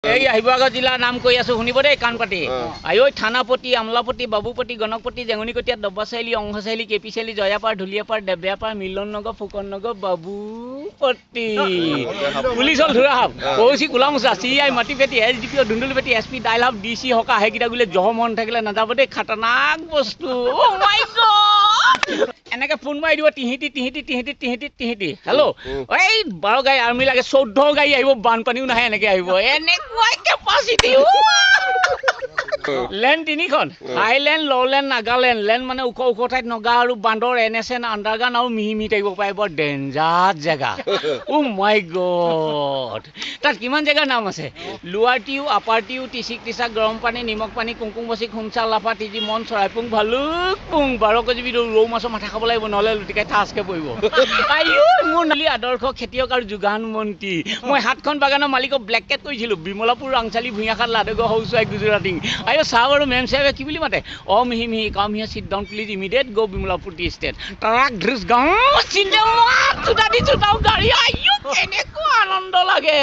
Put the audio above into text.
এই আহিবগা জিলাৰ নাম কৈ আছো শুনিব দেই কাণপাতি আয়ৈ থানাপতি আমলাপতি বাবুপতি গণকপতি জেঙনিকটীয়া দব্বা চাৰিআলি অংশ চাৰিআলি কেপি চাৰিআলি জয়াপাৰ ঢুলীয়াপাৰ দেব্যাপাৰ মিলন নগৰ ফুকন নগৰ বাবুপতি পুলিচ হল ধৰা হাব ওচি গোলামুচা চিআই মাটিপেটি এছডিপিঅ ধুন্দুলিপেটি এছপি ডাইলহাব ডিচি হকা সেইকেইটা বোলে জহ মন থাকিলে নাযাব দেই খাতাৰনাক বস্তু অ মাই গড এনেকে ফোন মাৰি দিব তিহিতি হেল্ল' এই 12 গাড়ী আৰ্মি লাগে 14 গাড়ী আহিব বানপানীও নাহে এনেকে আহিব এনেকুৱাই কেপাচিটি লেণ্ড তিনিখন হাইলেণ্ড ললেণ্ড নাগালেণ্ড লেণ্ড মানে ওখ ওখ ঠাইত নগা আৰু বান্দৰ NSN আণ্ডাৰগ্ৰাউণ্ড আৰু মিহি থাকিব পাৰে বৰ ডেঞ্জাৰ জেগা অ মাই গড তাত কিমান জেগাৰ নাম আছে লোৱাৰ টিউ আপাৰ টিউ টিচিক টিচাক গৰম পানী নিমখ পানী কুংকুম বচিক খুমচা লাফা টিজি মন চৰাইপুং ভালুক পুং 12 কেজি ৰৌ মাছৰ মাথা খাব লাগিব নহ'লে লুটিকাই ঠাচকে পৰিব আইও মোৰ নলী আদৰ্শ খেতিয়ক আৰু যোগান মন্ত্ৰী মই 7খন বাগানৰ মালিকক ব্লেকেট কৰিছিলোঁ বিমলাপুৰ ৰাংচালি ভূঞাখাত লাডগা হৌচুৱাই গুজৰাটী আইও চাহ আৰু মেম সাহেবে কি বুলি মাতে অ মিহি মিহি come here sit down please immediate go Bimalapur tea estate truck ড্ৰিস গাঁও চিন্তা চুটা দি চুটাও গাড়ী আইও কেনেকুৱা আনন্দ লাগে